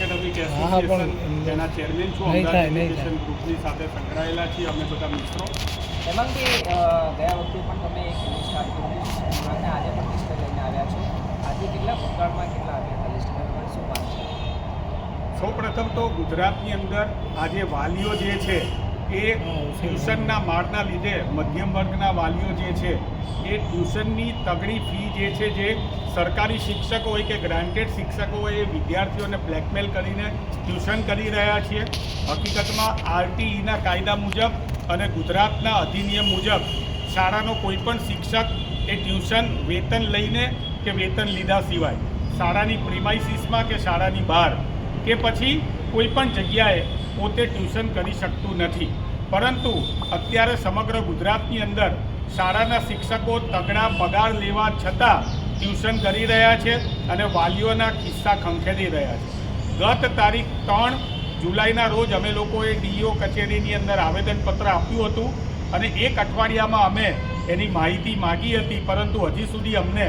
Academic association તેના chairman છું. Ahmedabad education ગ્રુપની સાથે સંકળાયેલા છીએ અમે બધા મિત્રો. હેમંતભાઈ, ગયા વખતે પણ તમે એક લિસ્ટ આપી હતી અને આજે પણ લિસ્ટ લઈને આવ્યા છો. આજે કેટલા ભૂતકાળમાં કેટલા આવ્યા હતા લિસ્ટ? શું વાત છે? સૌપ્રથમ તો ગુજરાતની અંદર આજે વાલીઓ જે છે એ ટ્યુશનના માળના લીધે મધ્યમ વર્ગના વાલીઓ જે છે એ ટ્યુશનની તગડી ફી જે છે, જે સરકારી શિક્ષકો હોય કે ગ્રાન્ટેડ શિક્ષકો હોય, એ વિદ્યાર્થીઓને બ્લેકમેલ કરીને ટ્યુશન કરી રહ્યા છીએ. હકીકતમાં આરટીઈના કાયદા મુજબ અને ગુજરાતના અધિનિયમ મુજબ શાળાનો કોઈપણ શિક્ષક એ ટ્યુશન વેતન લઈને કે વેતન લીધા સિવાય શાળાની પ્રિમાઇસીસમાં કે શાળાની બહાર કે પછી કોઈપણ જગ્યાએ પોતે ટ્યુશન કરી શકતું નથી. પરંતુ અત્યારે સમગ્ર ગુજરાતની અંદર શાળાના શિક્ષકો તગડા પગાર લેવા છતાં ટ્યુશન કરી રહ્યા છે અને વાલીઓના ખિસ્સા ખંખેરી રહ્યા છે. ગત તારીખ 3 જુલાઈના રોજ અમે લોકોએ ડીઈઓ કચેરીની અંદર આવેદનપત્ર આપ્યું હતું અને એક અઠવાડિયામાં અમે એની માહિતી માગી હતી, પરંતુ હજી સુધી અમને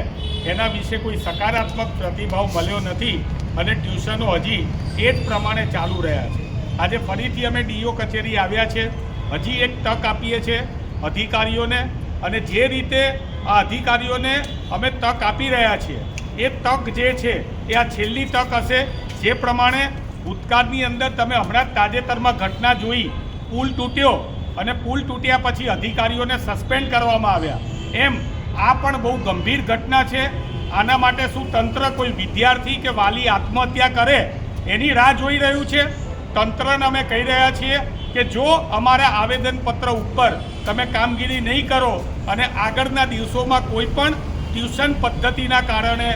એના વિશે કોઈ સકારાત્મક પ્રતિભાવ મળ્યો નથી અને ટ્યુશનો હજી એ જ પ્રમાણે ચાલુ રહ્યા છે. આજે ફરીથી અમે ડીઈઓ કચેરી આવ્યા છે. હજી એક તક આપીએ છીએ અધિકારીઓને, અને જે રીતે આ અધિકારીઓને અમે તક આપી રહ્યા છીએ એ તક જે છે એ આ છેલ્લી તક હશે. જે પ્રમાણે ભૂતકાળની અંદર તમે હમણાં તાજેતરમાં ઘટના જોઈ, પુલ તૂટ્યો અને પુલ તૂટ્યા પછી અધિકારીઓને સસ્પેન્ડ કરવામાં આવ્યા, એમ આ પણ બહુ ગંભીર ઘટના છે. આના માટે શું તંત્ર કોઈ વિદ્યાર્થી કે વાલી આત્મહત્યા કરે એની રાહ જોઈ રહ્યું છે? તંત્રને અમે કહી રહ્યા છીએ કે જો અમારા આવેદનપત્ર ઉપર તમે કામગીરી નહીં કરો અને આગળના દિવસોમાં કોઈ પણ ટ્યુશન પદ્ધતિના કારણે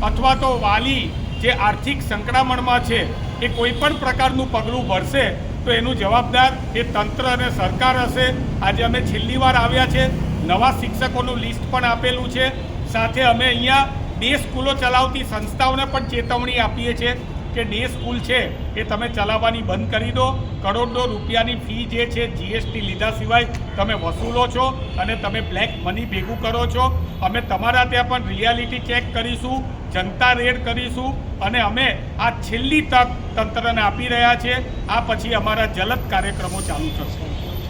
અથવા તો વાલી જે આર્થિક સંકળામણમાં છે એ કોઈ પણ પ્રકારનું પગલું ભરશે તો એનું જવાબદાર એ તંત્ર અને સરકાર હશે. આજે અમે છેલ્લી વાર આવ્યા છે, નવા શિક્ષકોનું લિસ્ટ પણ આપેલું છે. સાથે અમે અહીંયા ડે સ્કૂલો ચલાવતી સંસ્થાઓને પણ ચેતવણી આપીએ છીએ કે ડે સ્કૂલ છે એ તમે ચલાવવાની બંધ કરી દો. કરોડો રૂપિયાની ફી જે છે જીએસટી લીધા સિવાય તમે વસૂલો છો અને તમે બ્લેક મની ભેગું કરો છો. અમે તમારા ત્યાં પણ રિયાલિટી ચેક કરીશું, જનતા રેડ કરીશું અને અમે આ છેલ્લી તક તંત્રને આપી રહ્યા છીએ. આ પછી અમારા જલદ કાર્યક્રમો ચાલુ થશે.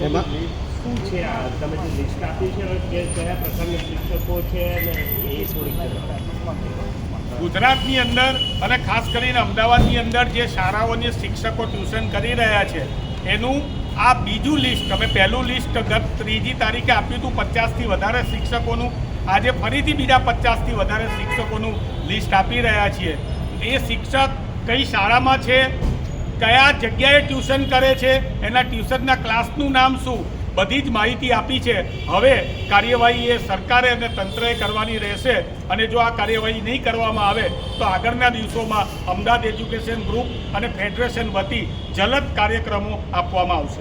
એમાં શું છે આ તમે જે લિસ્ટ આપી છે કે કયા પ્રકારના શિક્ષકો છે અને એ થોડીક ગુજરાતની અંદર અને ખાસ કરીને અમદાવાદની અંદર જે શાળાઓની શિક્ષકો ટ્યુશન કરી રહ્યા છે એનું આ બીજું લિસ્ટ. અમે પહેલું લિસ્ટ ગત 3જી તારીખે આપ્યું હતું 50થી વધારે શિક્ષકોનું. આજે ફરીથી બીજા 50થી વધારે શિક્ષકોનું લિસ્ટ આપી રહ્યા છીએ. એ શિક્ષક કઈ શાળામાં છે, કયા જગ્યાએ ટ્યુશન કરે છે, એના ટ્યુશનના ક્લાસનું નામ શું, બધી જ માહિતી આપી છે. હવે કાર્યવાહી એ સરકારે અને તંત્રએ કરવાની રહેશે અને જો આ કાર્યવાહી નહીં કરવામાં આવે તો આગળના દિવસોમાં અમદાવાદ એજ્યુકેશન ગ્રુપ અને ફેડરેશન વતી જલદ કાર્યક્રમો આપવામાં આવશે.